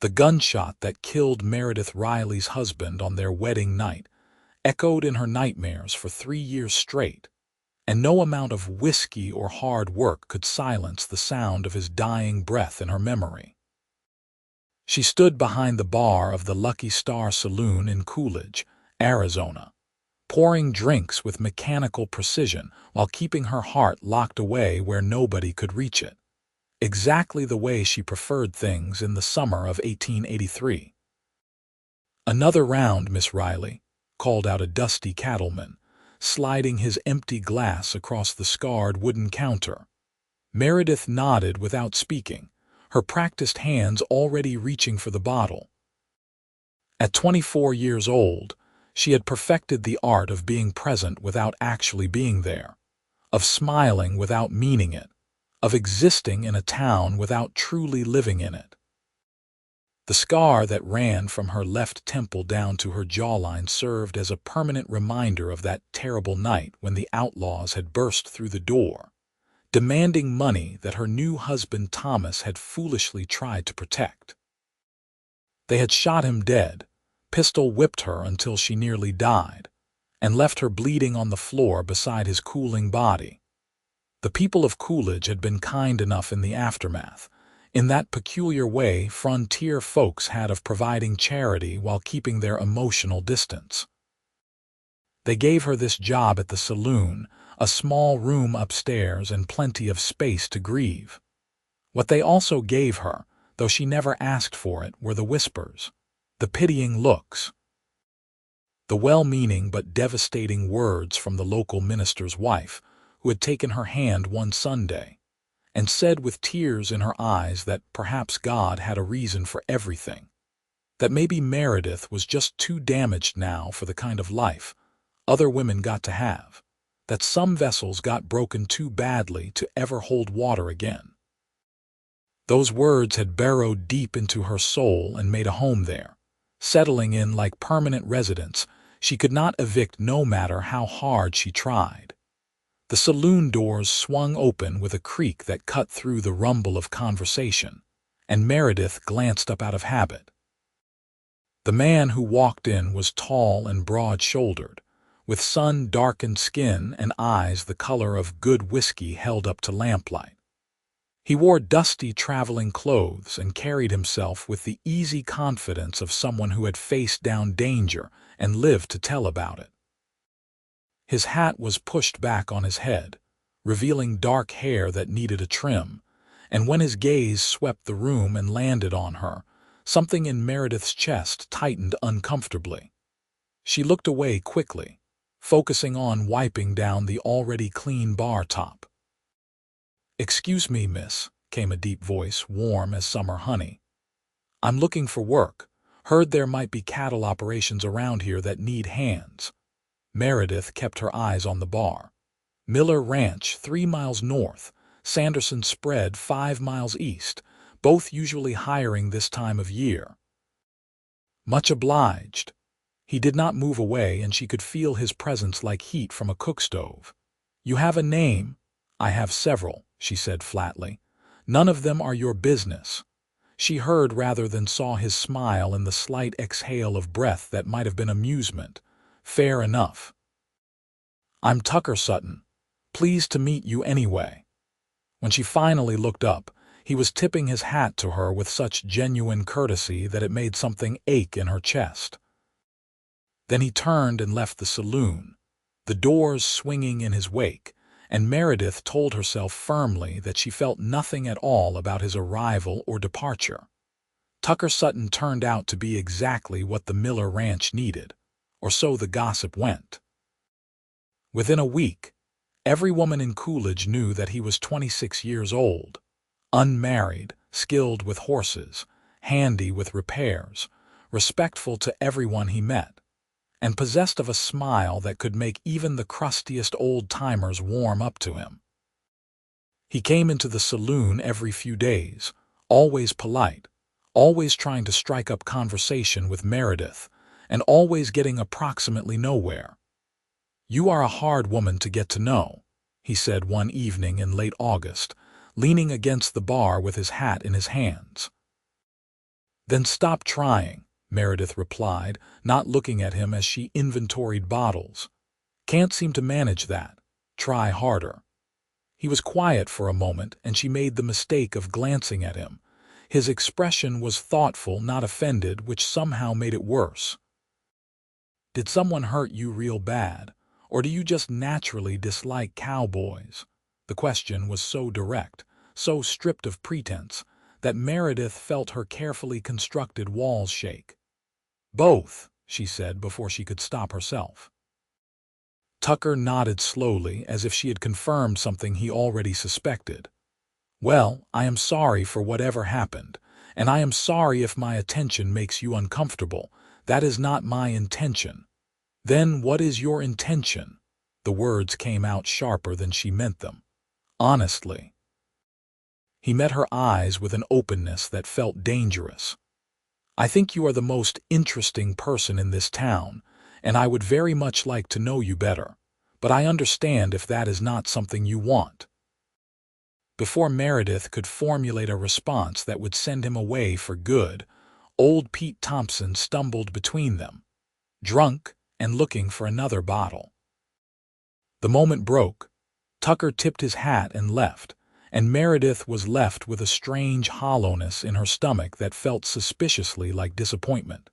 The gunshot that killed Meredith Riley's husband on their wedding night echoed in her nightmares for 3 years straight, and no amount of whiskey or hard work could silence the sound of his dying breath in her memory. She stood behind the bar of the Lucky Star Saloon in Coolidge, Arizona, pouring drinks with mechanical precision while keeping her heart locked away where nobody could reach it, exactly the way she preferred things in the summer of 1883. "Another round, Miss Riley," called out a dusty cattleman, sliding his empty glass across the scarred wooden counter. Meredith nodded without speaking, her practiced hands already reaching for the bottle. At 24 years old, she had perfected the art of being present without actually being there, of smiling without meaning it, of existing in a town without truly living in it. The scar that ran from her left temple down to her jawline served as a permanent reminder of that terrible night when the outlaws had burst through the door, demanding money that her new husband Thomas had foolishly tried to protect. They had shot him dead, pistol-whipped her until she nearly died, and left her bleeding on the floor beside his cooling body. The people of Coolidge had been kind enough in the aftermath, in that peculiar way frontier folks had of providing charity while keeping their emotional distance. They gave her this job at the saloon, a small room upstairs and plenty of space to grieve. What they also gave her, though she never asked for it, were the whispers, the pitying looks, the well-meaning but devastating words from the local minister's wife, who had taken her hand one Sunday, and said with tears in her eyes that perhaps God had a reason for everything, that maybe Meredith was just too damaged now for the kind of life other women got to have, that some vessels got broken too badly to ever hold water again. Those words had burrowed deep into her soul and made a home there, settling in like permanent residence she could not evict no matter how hard she tried. The saloon doors swung open with a creak that cut through the rumble of conversation, and Meredith glanced up out of habit. The man who walked in was tall and broad-shouldered, with sun-darkened skin and eyes the color of good whiskey held up to lamplight. He wore dusty traveling clothes and carried himself with the easy confidence of someone who had faced down danger and lived to tell about it. His hat was pushed back on his head, revealing dark hair that needed a trim, and when his gaze swept the room and landed on her, something in Meredith's chest tightened uncomfortably. She looked away quickly, focusing on wiping down the already clean bar top. "Excuse me, miss," came a deep voice, warm as summer honey. "I'm looking for work. Heard there might be cattle operations around here that need hands." Meredith kept her eyes on the bar. Miller Ranch, 3 miles north, Sanderson Spread, 5 miles east, both usually hiring this time of year. "Much obliged." He did not move away, and she could feel his presence like heat from a cook stove. "You have a name?" "I have several," she said flatly. "None of them are your business." She heard rather than saw his smile and the slight exhale of breath that might have been amusement. "Fair enough." "I'm Tucker Sutton. Pleased to meet you anyway." When she finally looked up, he was tipping his hat to her with such genuine courtesy that it made something ache in her chest. Then he turned and left the saloon, the doors swinging in his wake, and Meredith told herself firmly that she felt nothing at all about his arrival or departure. Tucker Sutton turned out to be exactly what the Miller Ranch needed, or so the gossip went. Within a week, every woman in Coolidge knew that he was 26 years old, unmarried, skilled with horses, handy with repairs, respectful to everyone he met, and possessed of a smile that could make even the crustiest old-timers warm up to him. He came into the saloon every few days, always polite, always trying to strike up conversation with Meredith, and always getting approximately nowhere. "You are a hard woman to get to know," he said one evening in late August, leaning against the bar with his hat in his hands. Then stop trying, Meredith replied, not looking at him as she inventoried bottles. Can't seem to manage that. Try harder. He was quiet for a moment, and she made the mistake of glancing at him. His expression was thoughtful, not offended, which somehow made it worse. Did someone hurt you real bad, or do you just naturally dislike cowboys? The question was so direct, so stripped of pretense, that Meredith felt her carefully constructed walls shake. Both, she said before she could stop herself. Tucker nodded slowly, as if she had confirmed something he already suspected. Well, I am sorry for whatever happened, and I am sorry if my attention makes you uncomfortable. That is not my intention. Then what is your intention? The words came out sharper than she meant them. Honestly. He met her eyes with an openness that felt dangerous. I think you are the most interesting person in this town, and I would very much like to know you better, but I understand if that is not something you want. Before Meredith could formulate a response that would send him away for good, old Pete Thompson stumbled between them, drunk and looking for another bottle. The moment broke. Tucker tipped his hat and left, and Meredith was left with a strange hollowness in her stomach that felt suspiciously like disappointment.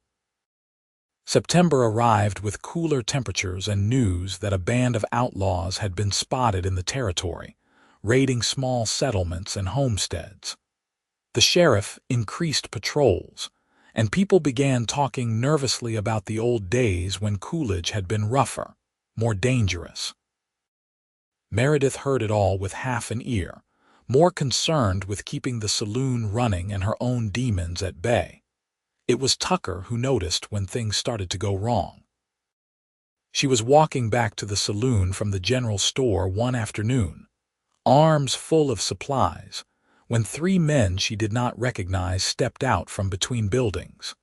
September arrived with cooler temperatures and news that a band of outlaws had been spotted in the territory, raiding small settlements and homesteads. The sheriff increased patrols, and people began talking nervously about the old days when Coolidge had been rougher, more dangerous. Meredith heard it all with half an ear, more concerned with keeping the saloon running and her own demons at bay. It was Tucker who noticed when things started to go wrong. She was walking back to the saloon from the general store one afternoon, arms full of supplies, when three men she did not recognize stepped out from between buildings.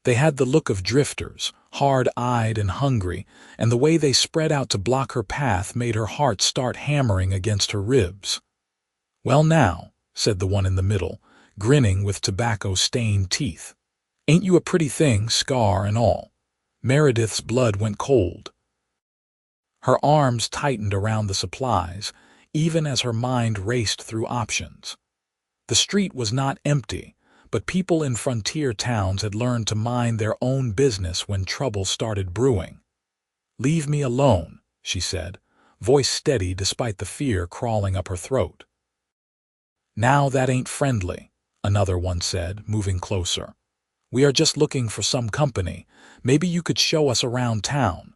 They had the look of drifters, hard-eyed and hungry, and the way they spread out to block her path made her heart start hammering against her ribs. "Well now," said the one in the middle, grinning with tobacco-stained teeth. "Ain't you a pretty thing, scar and all?" Meredith's blood went cold. Her arms tightened around the supplies, even as her mind raced through options. The street was not empty, but people in frontier towns had learned to mind their own business when trouble started brewing. "Leave me alone," she said, voice steady despite the fear crawling up her throat. "Now that ain't friendly," another one said, moving closer. "We are just looking for some company. Maybe you could show us around town."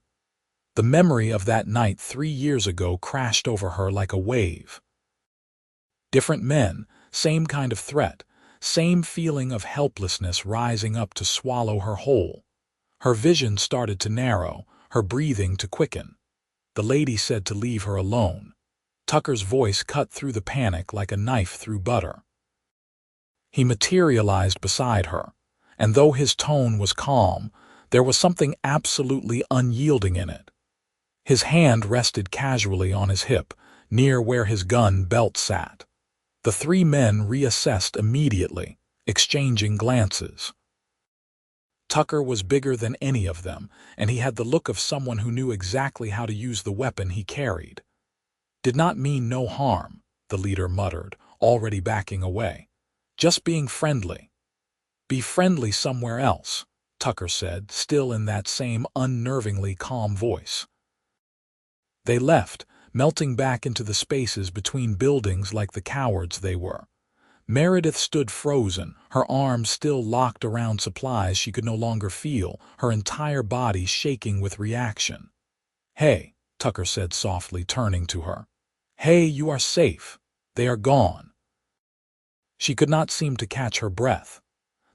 The memory of that night 3 years ago crashed over her like a wave. Different men, same kind of threat, same feeling of helplessness rising up to swallow her whole. Her vision started to narrow, her breathing to quicken. The lady said to leave her alone. Tucker's voice cut through the panic like a knife through butter. He materialized beside her, and though his tone was calm, there was something absolutely unyielding in it. His hand rested casually on his hip, near where his gun belt sat. The three men reassessed immediately, exchanging glances. Tucker was bigger than any of them, and he had the look of someone who knew exactly how to use the weapon he carried. "Did not mean no harm," the leader muttered, already backing away. "Just being friendly." "Be friendly somewhere else," Tucker said, still in that same unnervingly calm voice. They left, melting back into the spaces between buildings like the cowards they were. Meredith stood frozen, her arms still locked around supplies she could no longer feel, her entire body shaking with reaction. "Hey," Tucker said softly, turning to her. "Hey, you are safe. They are gone." She could not seem to catch her breath.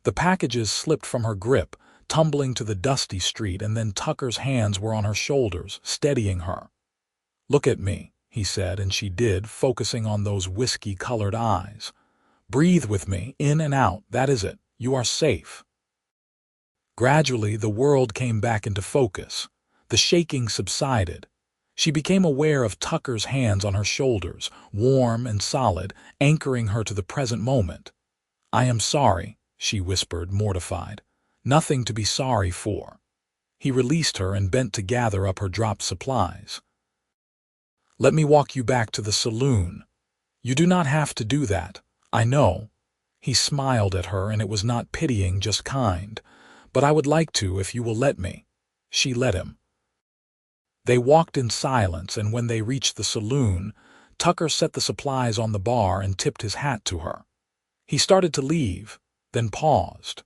The packages slipped from her grip, tumbling to the dusty street, and then Tucker's hands were on her shoulders, steadying her. "Look at me," he said, and she did, focusing on those whiskey-colored eyes. "Breathe with me, in and out, that is it. You are safe." Gradually, the world came back into focus. The shaking subsided. She became aware of Tucker's hands on her shoulders, warm and solid, anchoring her to the present moment. "I am sorry," she whispered, mortified. "Nothing to be sorry for." He released her and bent to gather up her dropped supplies. "Let me walk you back to the saloon." "You do not have to do that. I know." He smiled at her, and it was not pitying, just kind. "But I would like to if you will let me." She let him. They walked in silence, and when they reached the saloon, Tucker set the supplies on the bar and tipped his hat to her. He started to leave, then paused.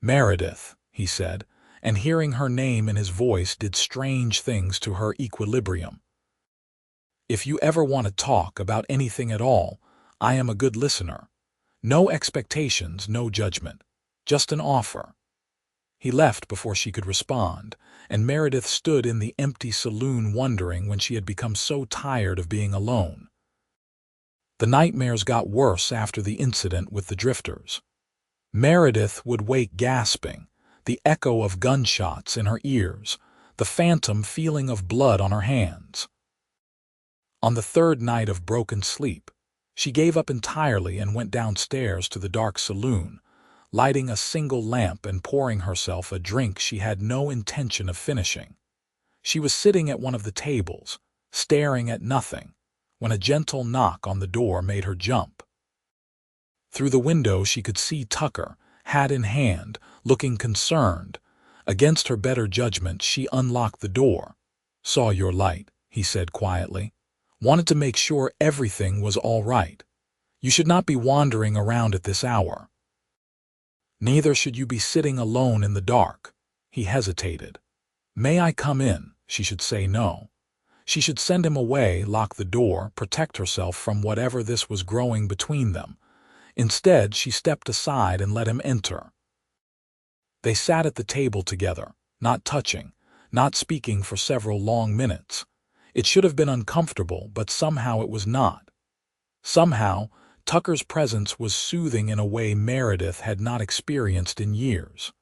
"Meredith," he said, and hearing her name in his voice did strange things to her equilibrium. "If you ever want to talk about anything at all, I am a good listener. No expectations, no judgment. Just an offer." He left before she could respond, and Meredith stood in the empty saloon wondering when she had become so tired of being alone. The nightmares got worse after the incident with the drifters. Meredith would wake gasping, the echo of gunshots in her ears, the phantom feeling of blood on her hands. On the third night of broken sleep, she gave up entirely and went downstairs to the dark saloon, lighting a single lamp and pouring herself a drink she had no intention of finishing. She was sitting at one of the tables, staring at nothing, when a gentle knock on the door made her jump. Through the window she could see Tucker, hat in hand, looking concerned. Against her better judgment, she unlocked the door. "Saw your light," he said quietly. "Wanted to make sure everything was all right. You should not be wandering around at this hour. Neither should you be sitting alone in the dark." He hesitated. "May I come in?" She should say no. She should send him away, lock the door, protect herself from whatever this was growing between them. Instead, she stepped aside and let him enter. They sat at the table together, not touching, not speaking for several long minutes. It should have been uncomfortable, but somehow it was not. Somehow, Tucker's presence was soothing in a way Meredith had not experienced in years.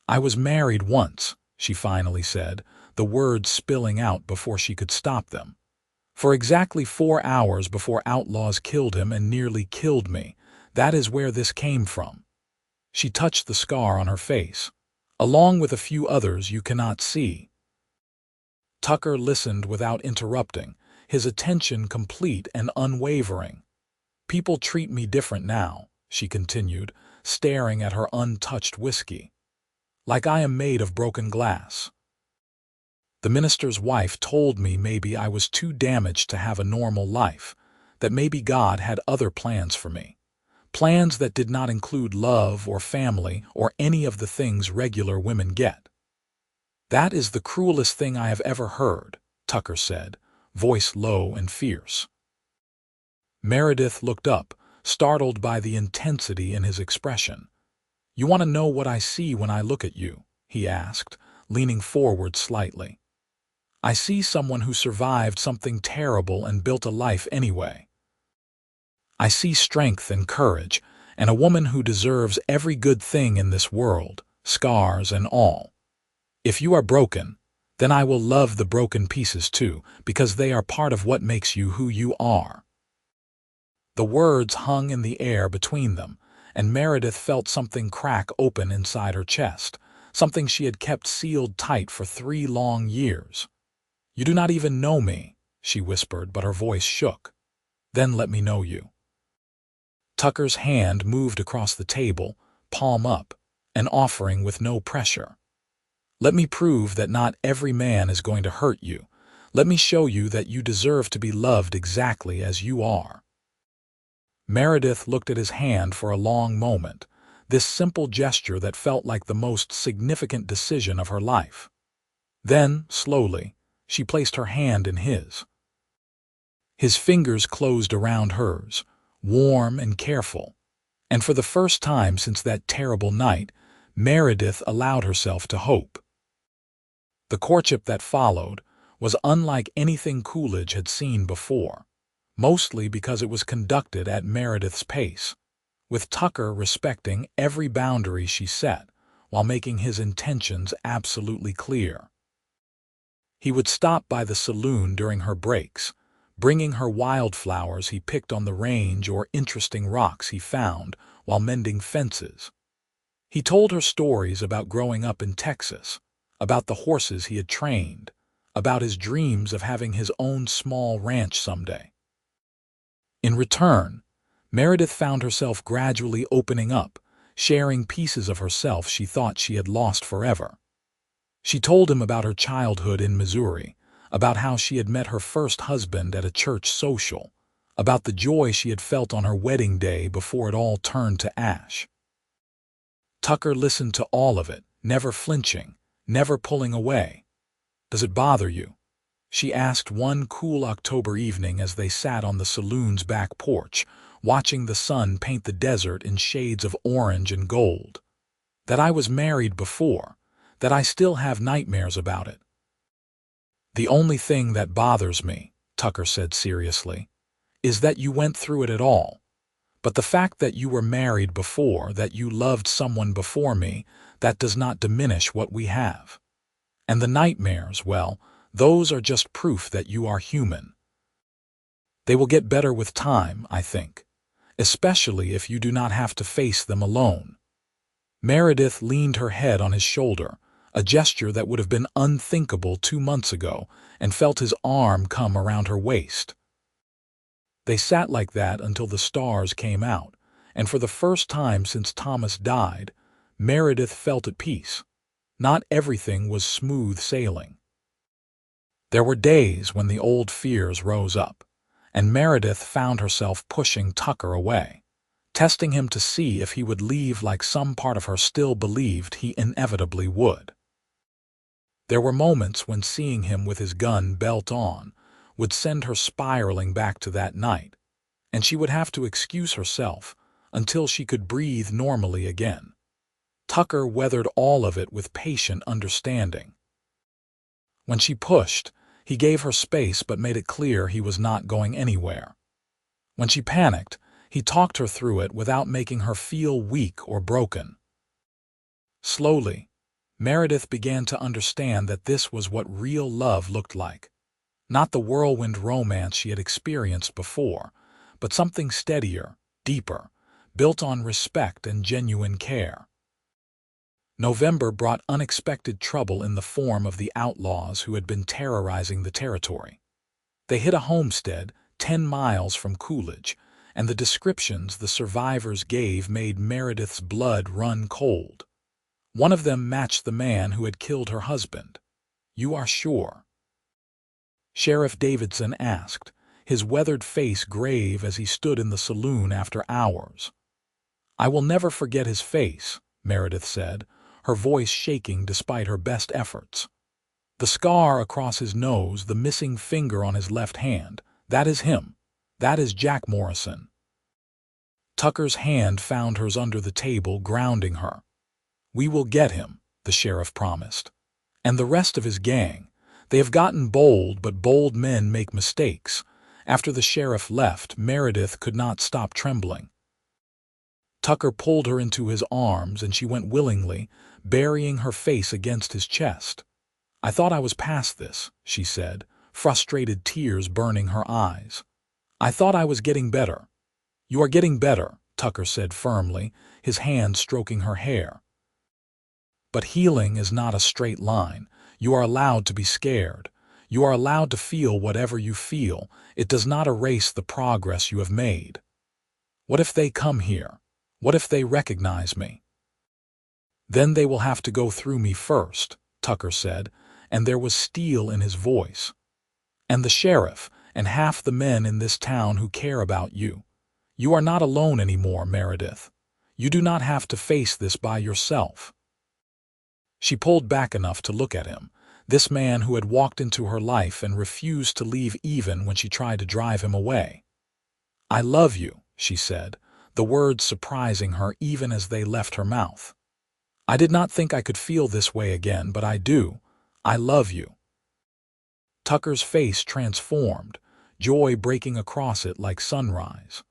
"I was married once," she finally said, the words spilling out before she could stop them. "For exactly 4 hours before outlaws killed him and nearly killed me. That is where this came from." She touched the scar on her face, "along with a few others you cannot see." Tucker listened without interrupting, his attention complete and unwavering. "People treat me different now," she continued, staring at her untouched whiskey. "Like I am made of broken glass. The minister's wife told me maybe I was too damaged to have a normal life, that maybe God had other plans for me. Plans that did not include love or family or any of the things regular women get." "That is the cruelest thing I have ever heard," Tucker said, voice low and fierce. Meredith looked up, startled by the intensity in his expression. "You want to know what I see when I look at you?" he asked, leaning forward slightly. "I see someone who survived something terrible and built a life anyway. I see strength and courage, and a woman who deserves every good thing in this world, scars and all. If you are broken, then I will love the broken pieces too, because they are part of what makes you who you are." The words hung in the air between them, and Meredith felt something crack open inside her chest, something she had kept sealed tight for 3 long years. "You do not even know me," she whispered, but her voice shook. "Then let me know you." Tucker's hand moved across the table, palm up, an offering with no pressure. "Let me prove that not every man is going to hurt you. Let me show you that you deserve to be loved exactly as you are." Meredith looked at his hand for a long moment, this simple gesture that felt like the most significant decision of her life. Then, slowly, she placed her hand in his. His fingers closed around hers, warm and careful, and for the first time since that terrible night, Meredith allowed herself to hope. The courtship that followed was unlike anything Coolidge had seen before, mostly because it was conducted at Meredith's pace, with Tucker respecting every boundary she set while making his intentions absolutely clear. He would stop by the saloon during her breaks, bringing her wildflowers he picked on the range or interesting rocks he found, while mending fences. He told her stories about growing up in Texas, about the horses he had trained, about his dreams of having his own small ranch someday. In return, Meredith found herself gradually opening up, sharing pieces of herself she thought she had lost forever. She told him about her childhood in Missouri, about how she had met her first husband at a church social, about the joy she had felt on her wedding day before it all turned to ash. Tucker listened to all of it, never flinching, never pulling away. "Does it bother you?" she asked one cool October evening as they sat on the saloon's back porch, watching the sun paint the desert in shades of orange and gold. "That I was married before, that I still have nightmares about it." "The only thing that bothers me," Tucker said seriously, "is that you went through it at all. But the fact that you were married before, that you loved someone before me, that does not diminish what we have. And the nightmares, well, those are just proof that you are human. They will get better with time, I think, especially if you do not have to face them alone." Meredith leaned her head on his shoulder, a gesture that would have been unthinkable 2 months ago, and felt his arm come around her waist. They sat like that until the stars came out, and for the first time since Thomas died, Meredith felt at peace. Not everything was smooth sailing. There were days when the old fears rose up, and Meredith found herself pushing Tucker away, testing him to see if he would leave like some part of her still believed he inevitably would. There were moments when seeing him with his gun belt on would send her spiraling back to that night, and she would have to excuse herself until she could breathe normally again. Tucker weathered all of it with patient understanding. When she pushed, he gave her space but made it clear he was not going anywhere. When she panicked, he talked her through it without making her feel weak or broken. Slowly, Meredith began to understand that this was what real love looked like. Not the whirlwind romance she had experienced before, but something steadier, deeper, built on respect and genuine care. November brought unexpected trouble in the form of the outlaws who had been terrorizing the territory. They hit a homestead 10 miles from Coolidge, and the descriptions the survivors gave made Meredith's blood run cold. One of them matched the man who had killed her husband. "You are sure?" Sheriff Davidson asked, his weathered face grave as he stood in the saloon after hours. "I will never forget his face," Meredith said, her voice shaking despite her best efforts. "The scar across his nose, the missing finger on his left hand, that is him. That is Jack Morrison." Tucker's hand found hers under the table, grounding her. "We will get him," the sheriff promised. "And the rest of his gang. They have gotten bold, but bold men make mistakes." After the sheriff left, Meredith could not stop trembling. Tucker pulled her into his arms, and she went willingly, burying her face against his chest. "I thought I was past this," she said, frustrated tears burning her eyes. "I thought I was getting better." "You are getting better," Tucker said firmly, his hand stroking her hair. "But healing is not a straight line. You are allowed to be scared. You are allowed to feel whatever you feel. It does not erase the progress you have made. What if they come here? What if they recognize me?" "Then they will have to go through me first," Tucker said, and there was steel in his voice. "And the sheriff, and half the men in this town who care about you. You are not alone anymore, Meredith. You do not have to face this by yourself." She pulled back enough to look at him, this man who had walked into her life and refused to leave even when she tried to drive him away. "I love you," she said, the words surprising her even as they left her mouth. "I did not think I could feel this way again, but I do. I love you." Tucker's face transformed, joy breaking across it like sunrise.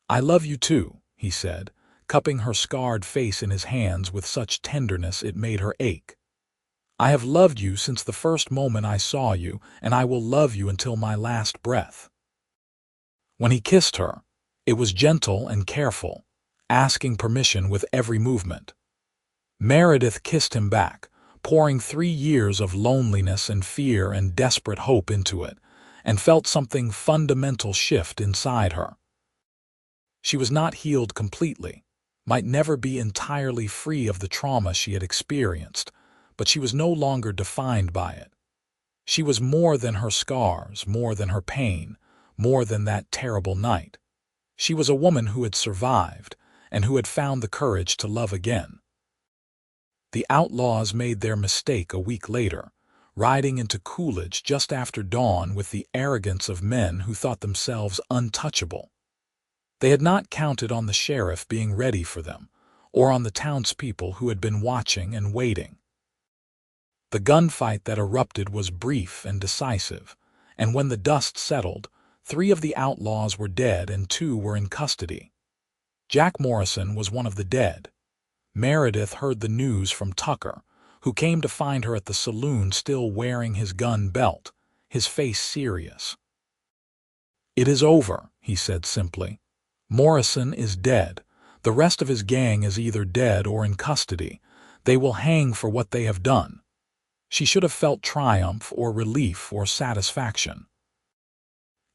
"I love you too," he said, cupping her scarred face in his hands with such tenderness it made her ache. "I have loved you since the first moment I saw you, and I will love you until my last breath." When he kissed her, it was gentle and careful, asking permission with every movement. Meredith kissed him back, pouring 3 years of loneliness and fear and desperate hope into it, and felt something fundamental shift inside her. She was not healed completely, might never be entirely free of the trauma she had experienced, but she was no longer defined by it. She was more than her scars, more than her pain, more than that terrible night. She was a woman who had survived, and who had found the courage to love again. The outlaws made their mistake a week later, riding into Coolidge just after dawn with the arrogance of men who thought themselves untouchable. They had not counted on the sheriff being ready for them, or on the townspeople who had been watching and waiting. The gunfight that erupted was brief and decisive, and when the dust settled, 3 of the outlaws were dead and 2 were in custody. Jack Morrison was one of the dead. Meredith heard the news from Tucker, who came to find her at the saloon still wearing his gun belt, his face serious. "It is over," he said simply. "Morrison is dead. The rest of his gang is either dead or in custody. They will hang for what they have done." She should have felt triumph or relief or satisfaction.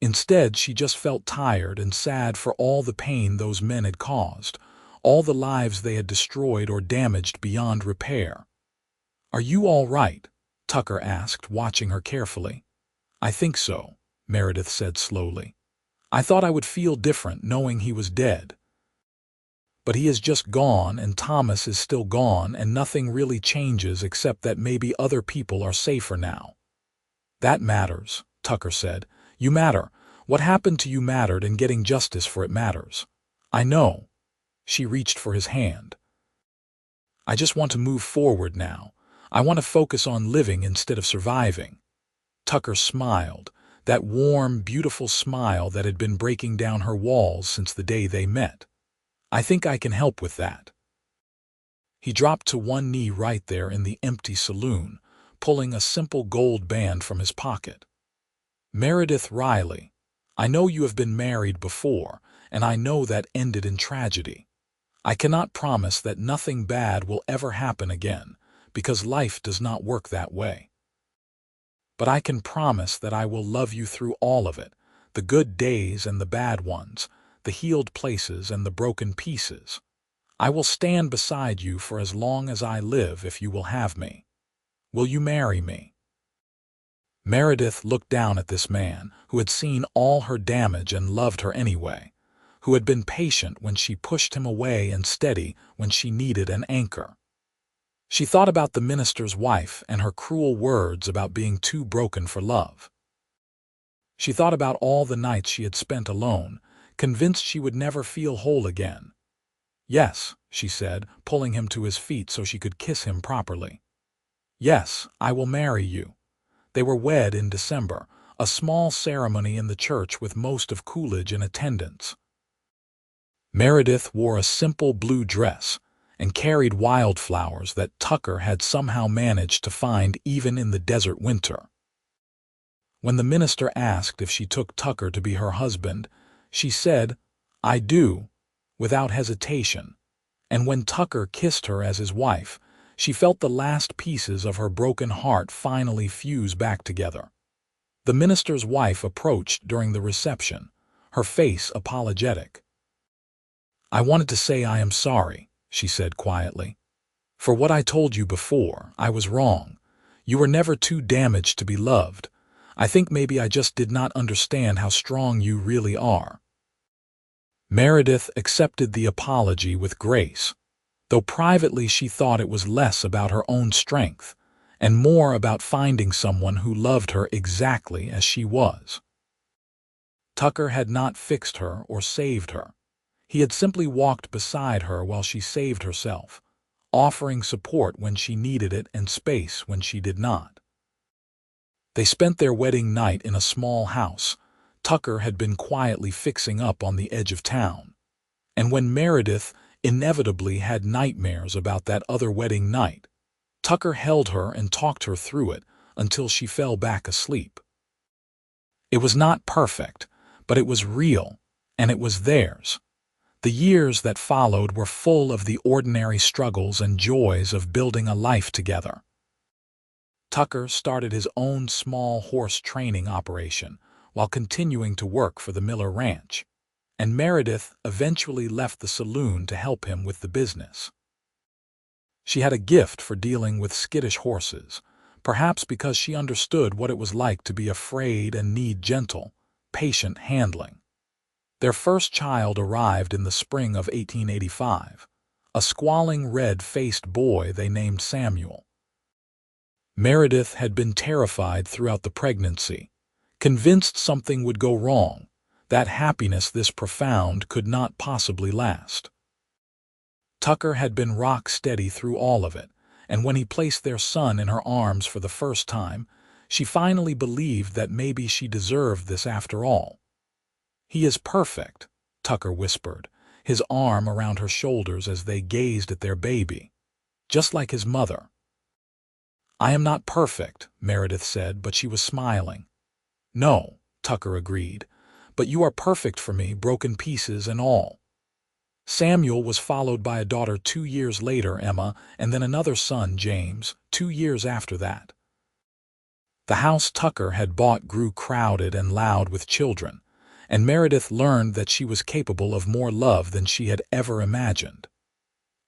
Instead, she just felt tired and sad for all the pain those men had caused, all the lives they had destroyed or damaged beyond repair. "Are you all right?" Tucker asked, watching her carefully. "I think so," Meredith said slowly. "I thought I would feel different knowing he was dead. But he is just gone, and Thomas is still gone, and nothing really changes except that maybe other people are safer now." "That matters," Tucker said. "You matter. What happened to you mattered, and getting justice for it matters." "I know." She reached for his hand. "I just want to move forward now. I want to focus on living instead of surviving." Tucker smiled, that warm, beautiful smile that had been breaking down her walls since the day they met. "I think I can help with that." He dropped to one knee right there in the empty saloon, pulling a simple gold band from his pocket. "Meredith Riley, I know you have been married before, and I know that ended in tragedy. I cannot promise that nothing bad will ever happen again, because life does not work that way. But I can promise that I will love you through all of it, the good days and the bad ones, the healed places and the broken pieces. I will stand beside you for as long as I live if you will have me. Will you marry me?" Meredith looked down at this man who had seen all her damage and loved her anyway, who had been patient when she pushed him away and steady when she needed an anchor. She thought about the minister's wife and her cruel words about being too broken for love. She thought about all the nights she had spent alone, convinced she would never feel whole again. "Yes," she said, pulling him to his feet so she could kiss him properly. "Yes, I will marry you." They were wed in December, a small ceremony in the church with most of Coolidge in attendance. Meredith wore a simple blue dress and carried wildflowers that Tucker had somehow managed to find even in the desert winter. When the minister asked if she took Tucker to be her husband, she said, "I do," without hesitation, and when Tucker kissed her as his wife, she felt the last pieces of her broken heart finally fuse back together. The minister's wife approached during the reception, her face apologetic. "I wanted to say I am sorry," she said quietly. "For what I told you before, I was wrong. You were never too damaged to be loved. I think maybe I just did not understand how strong you really are." Meredith accepted the apology with grace, though privately she thought it was less about her own strength and more about finding someone who loved her exactly as she was. Tucker had not fixed her or saved her. He had simply walked beside her while she saved herself, offering support when she needed it and space when she did not. They spent their wedding night in a small house Tucker had been quietly fixing up on the edge of town. And when Meredith inevitably had nightmares about that other wedding night, Tucker held her and talked her through it until she fell back asleep. It was not perfect, but it was real, and it was theirs. The years that followed were full of the ordinary struggles and joys of building a life together. Tucker started his own small horse training operation while continuing to work for the Miller Ranch, and Meredith eventually left the saloon to help him with the business. She had a gift for dealing with skittish horses, perhaps because she understood what it was like to be afraid and need gentle, patient handling. Their first child arrived in the spring of 1885, a squalling red-faced boy they named Samuel. Meredith had been terrified throughout the pregnancy, convinced something would go wrong, that happiness this profound could not possibly last. Tucker had been rock steady through all of it, and when he placed their son in her arms for the first time, she finally believed that maybe she deserved this after all. "He is perfect," Tucker whispered, his arm around her shoulders as they gazed at their baby, "just like his mother." "I am not perfect," Meredith said, but she was smiling. "No," Tucker agreed, "but you are perfect for me, broken pieces and all." Samuel was followed by a daughter 2 years later, Emma, and then another son, James, 2 years after that. The house Tucker had bought grew crowded and loud with children, and Meredith learned that she was capable of more love than she had ever imagined.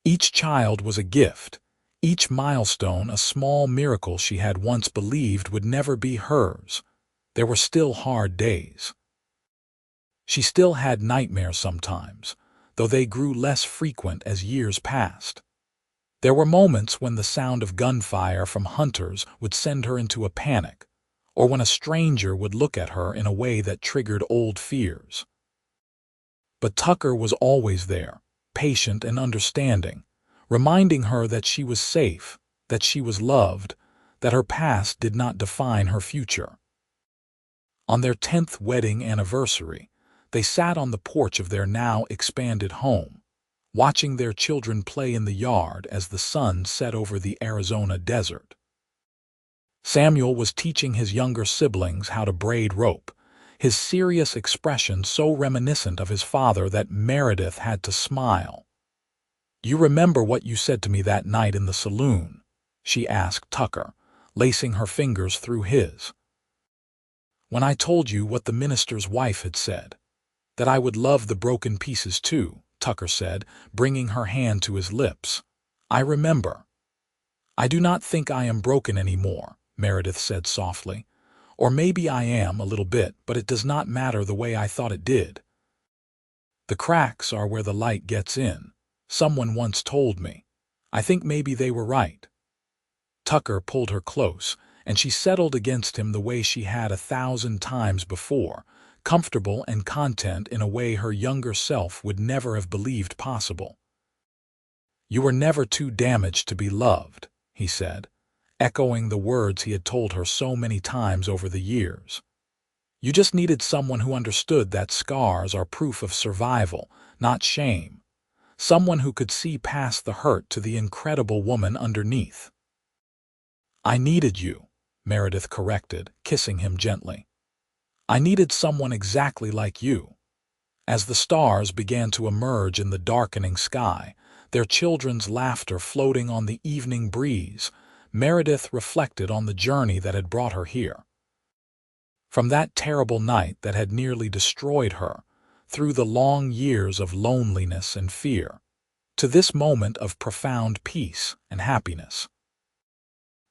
Each child was a gift, each milestone a small miracle she had once believed would never be hers. There were still hard days. She still had nightmares sometimes, though they grew less frequent as years passed. There were moments when the sound of gunfire from hunters would send her into a panic, or when a stranger would look at her in a way that triggered old fears. But Tucker was always there, patient and understanding, reminding her that she was safe, that she was loved, that her past did not define her future. On their 10th wedding anniversary, they sat on the porch of their now expanded home, watching their children play in the yard as the sun set over the Arizona desert. Samuel was teaching his younger siblings how to braid rope, his serious expression so reminiscent of his father that Meredith had to smile. "You remember what you said to me that night in the saloon?" she asked Tucker, lacing her fingers through his. "When I told you what the minister's wife had said, that I would love the broken pieces too," Tucker said, bringing her hand to his lips. "I remember." "I do not think I am broken anymore," Meredith said softly. "Or maybe I am a little bit, but it does not matter the way I thought it did. The cracks are where the light gets in. Someone once told me. I think maybe they were right." Tucker pulled her close, and she settled against him the way she had 1,000 times before, comfortable and content in a way her younger self would never have believed possible. "You were never too damaged to be loved," he said, echoing the words he had told her so many times over the years. "You just needed someone who understood that scars are proof of survival, not shame. Someone who could see past the hurt to the incredible woman underneath." "I needed you," Meredith corrected, kissing him gently. "I needed someone exactly like you." As the stars began to emerge in the darkening sky, their children's laughter floating on the evening breeze, Meredith reflected on the journey that had brought her here. From that terrible night that had nearly destroyed her, through the long years of loneliness and fear, to this moment of profound peace and happiness.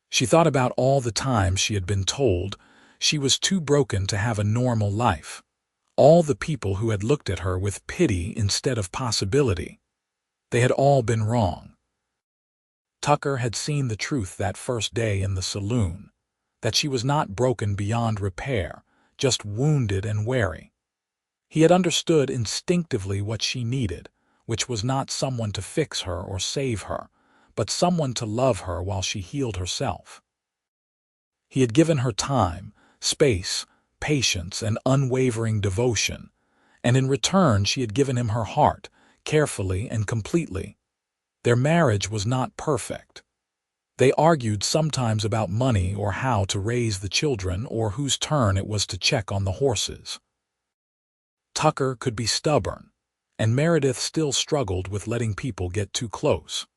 She thought about all the times she had been told she was too broken to have a normal life, all the people who had looked at her with pity instead of possibility. They had all been wrong. Tucker had seen the truth that first day in the saloon, that she was not broken beyond repair, just wounded and weary. He had understood instinctively what she needed, which was not someone to fix her or save her, but someone to love her while she healed herself. He had given her time, space, patience, and unwavering devotion, and in return she had given him her heart, carefully and completely. Their marriage was not perfect. They argued sometimes about money or how to raise the children or whose turn it was to check on the horses. Tucker could be stubborn, and Meredith still struggled with letting people get too close.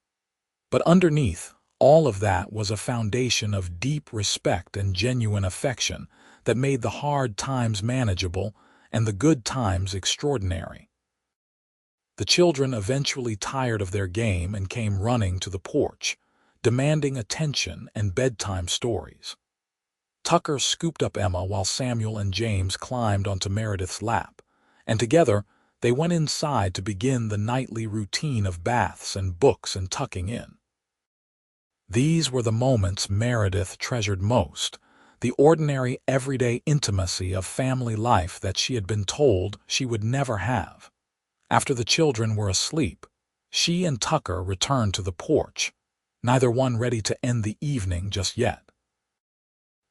But underneath all of that was a foundation of deep respect and genuine affection that made the hard times manageable and the good times extraordinary. The children eventually tired of their game and came running to the porch, demanding attention and bedtime stories. Tucker scooped up Emma while Samuel and James climbed onto Meredith's lap, and together they went inside to begin the nightly routine of baths and books and tucking in. These were the moments Meredith treasured most, the ordinary, everyday intimacy of family life that she had been told she would never have. After the children were asleep, she and Tucker returned to the porch, neither one ready to end the evening just yet.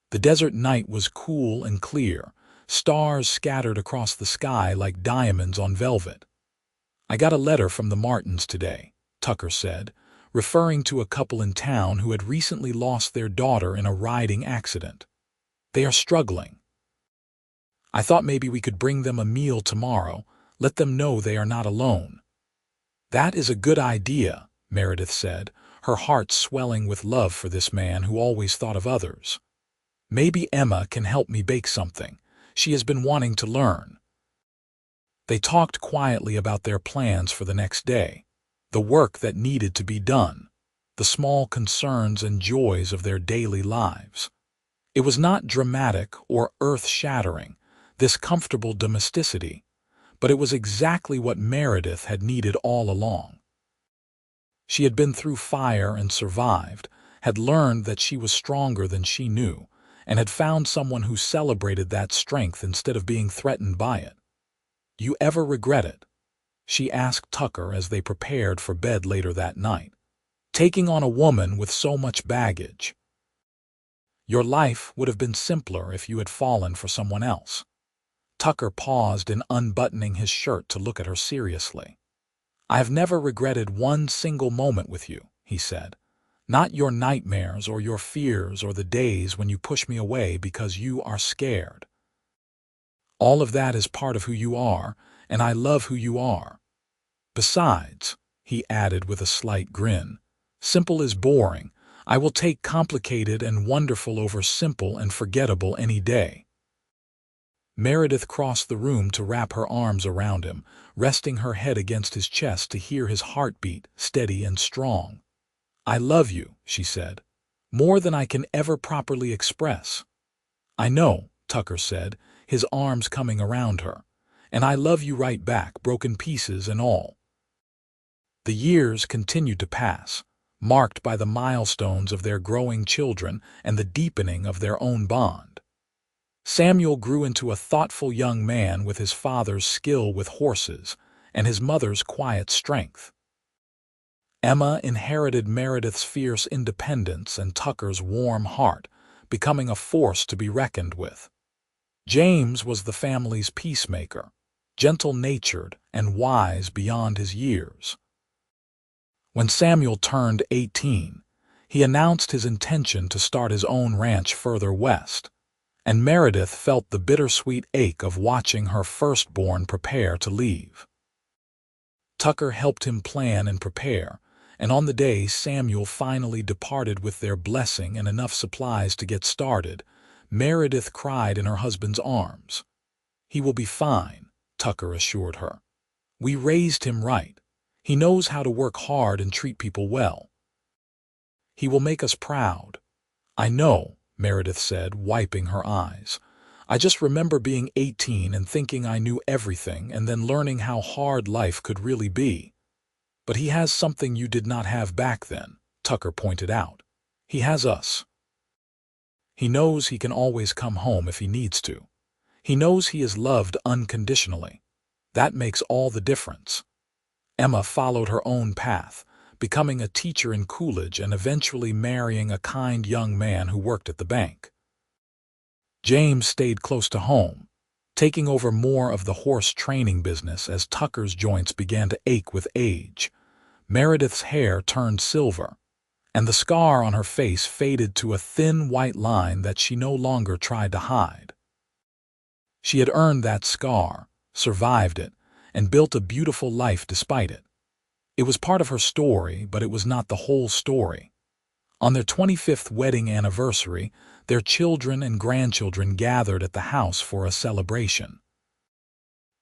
The desert night was cool and clear, stars scattered across the sky like diamonds on velvet. "I got a letter from the Martins today," Tucker said, referring to a couple in town who had recently lost their daughter in a riding accident. "They are struggling. I thought maybe we could bring them a meal tomorrow, let them know they are not alone." "That is a good idea," Meredith said, her heart swelling with love for this man who always thought of others. "Maybe Emma can help me bake something. She has been wanting to learn." They talked quietly about their plans for the next day, the work that needed to be done, the small concerns and joys of their daily lives. It was not dramatic or earth-shattering, this comfortable domesticity, but it was exactly what Meredith had needed all along. She had been through fire and survived, had learned that she was stronger than she knew, and had found someone who celebrated that strength instead of being threatened by it. "You ever regret it?" she asked Tucker as they prepared for bed later that night. "Taking on a woman with so much baggage. Your life would have been simpler if you had fallen for someone else." Tucker paused in unbuttoning his shirt to look at her seriously. "I have never regretted one single moment with you," he said. "Not your nightmares or your fears or the days when you push me away because you are scared. All of that is part of who you are, and I love who you are. Besides," he added with a slight grin, "simple is boring. I will take complicated and wonderful over simple and forgettable any day." Meredith crossed the room to wrap her arms around him, resting her head against his chest to hear his heartbeat, steady and strong. "I love you," she said, "more than I can ever properly express." "I know," Tucker said, his arms coming around her, "and I love you right back, broken pieces and all." The years continued to pass, marked by the milestones of their growing children and the deepening of their own bond. Samuel grew into a thoughtful young man with his father's skill with horses and his mother's quiet strength. Emma inherited Meredith's fierce independence and Tucker's warm heart, becoming a force to be reckoned with. James was the family's peacemaker, gentle-natured and wise beyond his years. When Samuel turned 18, he announced his intention to start his own ranch further west, and Meredith felt the bittersweet ache of watching her firstborn prepare to leave. Tucker helped him plan and prepare, and on the day Samuel finally departed with their blessing and enough supplies to get started, Meredith cried in her husband's arms. "He will be fine," Tucker assured her. "We raised him right. He knows how to work hard and treat people well. He will make us proud." "I know," Meredith said, wiping her eyes. "I just remember being 18 and thinking I knew everything and then learning how hard life could really be." "But he has something you did not have back then," Tucker pointed out. "He has us. He knows he can always come home if he needs to. He knows he is loved unconditionally. That makes all the difference." Emma followed her own path, becoming a teacher in Coolidge and eventually marrying a kind young man who worked at the bank. James stayed close to home, taking over more of the horse training business as Tucker's joints began to ache with age. Meredith's hair turned silver, and the scar on her face faded to a thin white line that she no longer tried to hide. She had earned that scar, survived it, and built a beautiful life despite it. It was part of her story, but it was not the whole story. On their 25th wedding anniversary, their children and grandchildren gathered at the house for a celebration.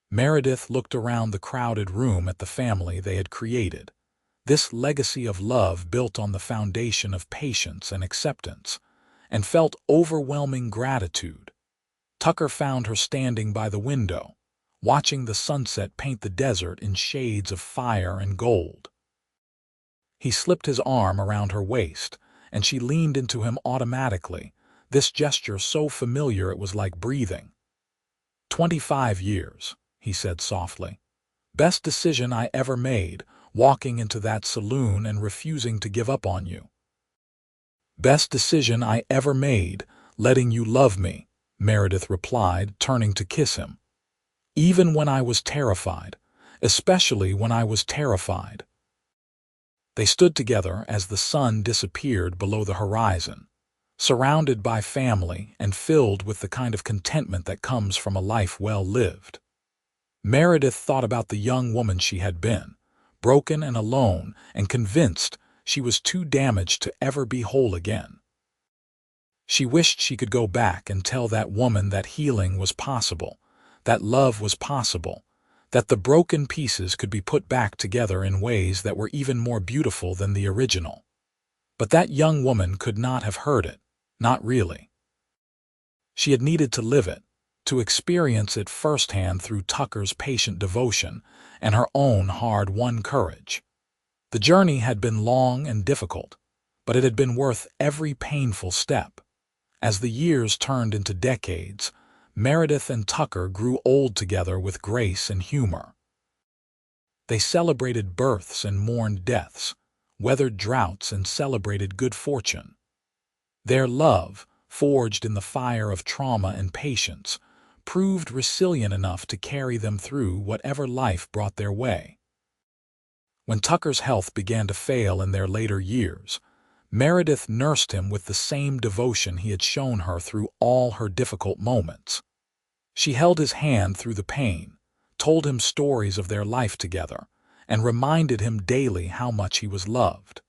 Meredith looked around the crowded room at the family they had created. This legacy of love built on the foundation of patience and acceptance, and felt overwhelming gratitude. Tucker found her standing by the window, watching the sunset paint the desert in shades of fire and gold. He slipped his arm around her waist, and she leaned into him automatically, this gesture so familiar it was like breathing. 25 years, he said softly. Best decision I ever made, walking into that saloon and refusing to give up on you. Best decision I ever made, letting you love me, Meredith replied, turning to kiss him. Even when I was terrified, especially when I was terrified. They stood together as the sun disappeared below the horizon, surrounded by family and filled with the kind of contentment that comes from a life well lived. Meredith thought about the young woman she had been, broken and alone and convinced she was too damaged to ever be whole again. She wished she could go back and tell that woman that healing was possible, that love was possible, that the broken pieces could be put back together in ways that were even more beautiful than the original. But that young woman could not have heard it, not really. She had needed to live it, to experience it firsthand through Tucker's patient devotion and her own hard-won courage. The journey had been long and difficult, but it had been worth every painful step. As the years turned into decades, Meredith and Tucker grew old together with grace and humor. They celebrated births and mourned deaths, weathered droughts and celebrated good fortune. Their love, forged in the fire of trauma and patience, proved resilient enough to carry them through whatever life brought their way. When Tucker's health began to fail in their later years, Meredith nursed him with the same devotion he had shown her through all her difficult moments. She held his hand through the pain, told him stories of their life together, and reminded him daily how much he was loved.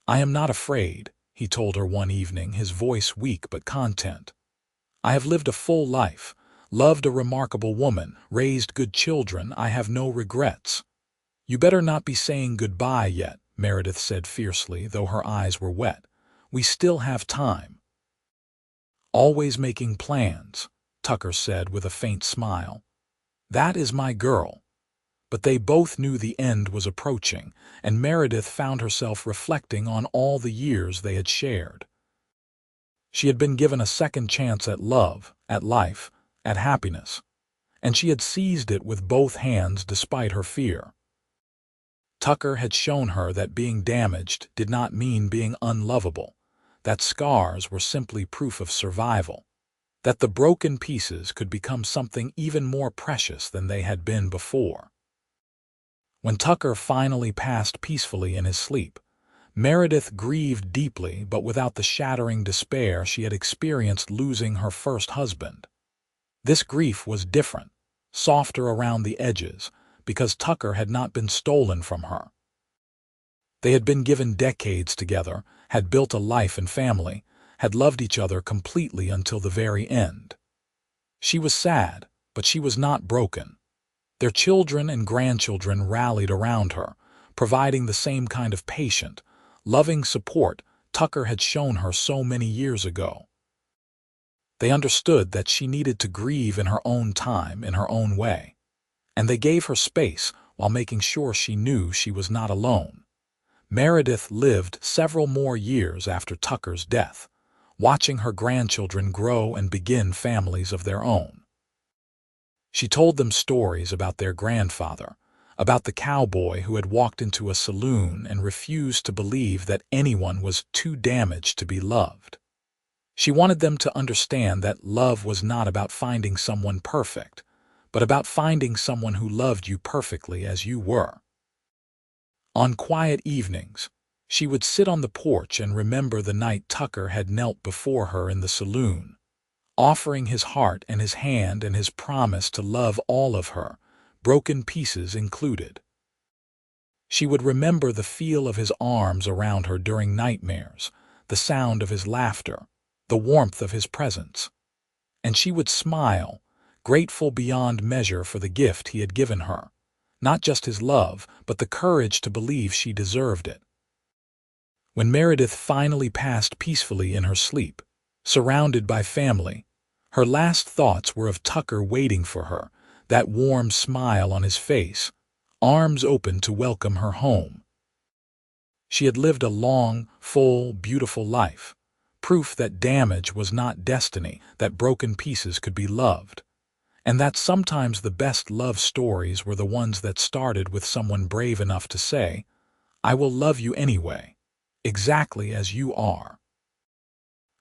"I am not afraid," he told her one evening, his voice weak but content. "I have lived a full life, loved a remarkable woman, raised good children. I have no regrets." "You better not be saying goodbye yet," Meredith said fiercely, though her eyes were wet. "We still have time." "Always making plans," Tucker said with a faint smile. "That is my girl." But they both knew the end was approaching, and Meredith found herself reflecting on all the years they had shared. She had been given a second chance at love, at life, at happiness, and she had seized it with both hands despite her fear. Tucker had shown her that being damaged did not mean being unlovable, that scars were simply proof of survival, that the broken pieces could become something even more precious than they had been before. When Tucker finally passed peacefully in his sleep, Meredith grieved deeply but without the shattering despair she had experienced losing her first husband. This grief was different, softer around the edges, because Tucker had not been stolen from her. They had been given decades together, had built a life and family, had loved each other completely until the very end. She was sad, but she was not broken. Their children and grandchildren rallied around her, providing the same kind of patient, loving support Tucker had shown her so many years ago. They understood that she needed to grieve in her own time, in her own way, and they gave her space while making sure she knew she was not alone. Meredith lived several more years after Tucker's death, watching her grandchildren grow and begin families of their own. She told them stories about their grandfather, about the cowboy who had walked into a saloon and refused to believe that anyone was too damaged to be loved. She wanted them to understand that love was not about finding someone perfect, but about finding someone who loved you perfectly as you were. On quiet evenings, she would sit on the porch and remember the night Tucker had knelt before her in the saloon, offering his heart and his hand and his promise to love all of her, broken pieces included. She would remember the feel of his arms around her during nightmares, the sound of his laughter, the warmth of his presence. And she would smile, grateful beyond measure for the gift he had given her, not just his love, but the courage to believe she deserved it. When Meredith finally passed peacefully in her sleep, surrounded by family, her last thoughts were of Tucker waiting for her, that warm smile on his face, arms open to welcome her home. She had lived a long, full, beautiful life, proof that damage was not destiny, that broken pieces could be loved, and that sometimes the best love stories were the ones that started with someone brave enough to say, "I will love you anyway, exactly as you are."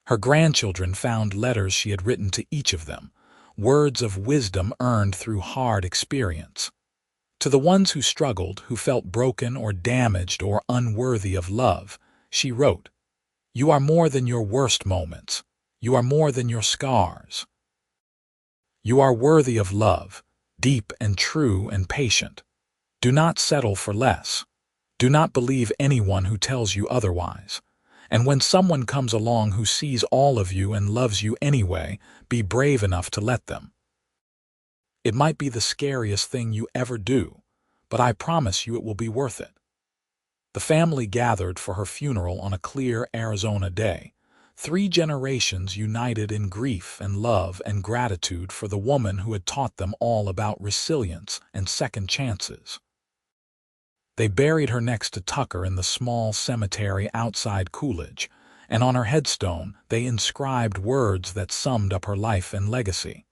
Her grandchildren found letters she had written to each of them, words of wisdom earned through hard experience. To the ones who struggled, who felt broken or damaged or unworthy of love, she wrote, "You are more than your worst moments. You are more than your scars. You are worthy of love, deep and true and patient. Do not settle for less. Do not believe anyone who tells you otherwise. And when someone comes along who sees all of you and loves you anyway, be brave enough to let them. It might be the scariest thing you ever do, but I promise you it will be worth it." The family gathered for her funeral on a clear Arizona day, 3 generations united in grief and love and gratitude for the woman who had taught them all about resilience and second chances. They buried her next to Tucker in the small cemetery outside Coolidge, and on her headstone they inscribed words that summed up her life and legacy.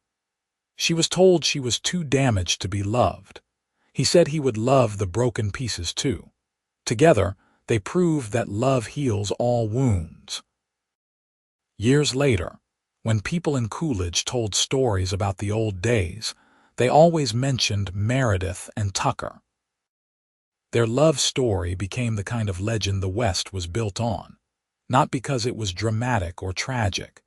She was told she was too damaged to be loved. He said he would love the broken pieces too. Together, they proved that love heals all wounds. Years later, when people in Coolidge told stories about the old days, they always mentioned Meredith and Tucker. Their love story became the kind of legend the West was built on, not because it was dramatic or tragic,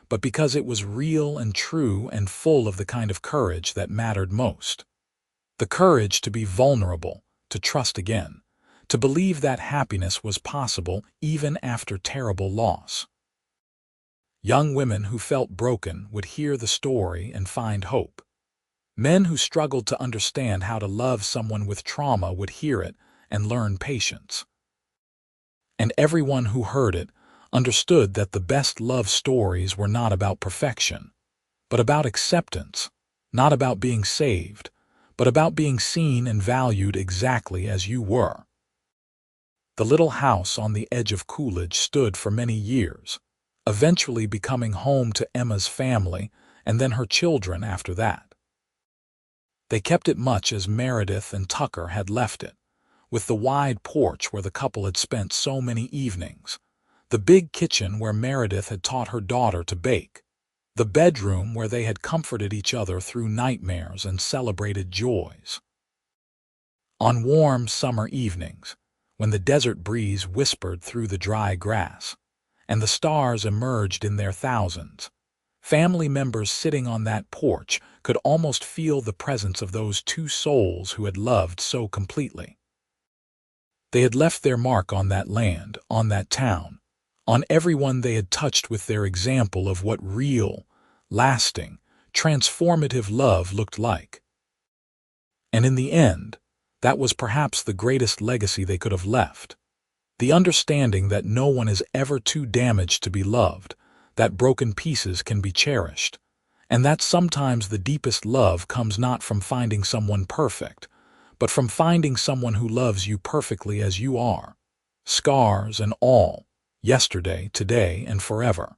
but because it was real and true and full of the kind of courage that mattered most. The courage to be vulnerable, to trust again, to believe that happiness was possible even after terrible loss. Young women who felt broken would hear the story and find hope. Men who struggled to understand how to love someone with trauma would hear it and learn patience. And everyone who heard it understood that the best love stories were not about perfection, but about acceptance, not about being saved, but about being seen and valued exactly as you were. The little house on the edge of Coolidge stood for many years, eventually becoming home to Emma's family and then her children after that. They kept it much as Meredith and Tucker had left it, with the wide porch where the couple had spent so many evenings, the big kitchen where Meredith had taught her daughter to bake, the bedroom where they had comforted each other through nightmares and celebrated joys. On warm summer evenings, when the desert breeze whispered through the dry grass, and the stars emerged in their thousands, family members sitting on that porch could almost feel the presence of those 2 souls who had loved so completely. They had left their mark on that land, on that town, on everyone they had touched with their example of what real, lasting, transformative love looked like. And in the end, that was perhaps the greatest legacy they could have left. The understanding that no one is ever too damaged to be loved, that broken pieces can be cherished, and that sometimes the deepest love comes not from finding someone perfect, but from finding someone who loves you perfectly as you are, scars and all, yesterday, today, and forever.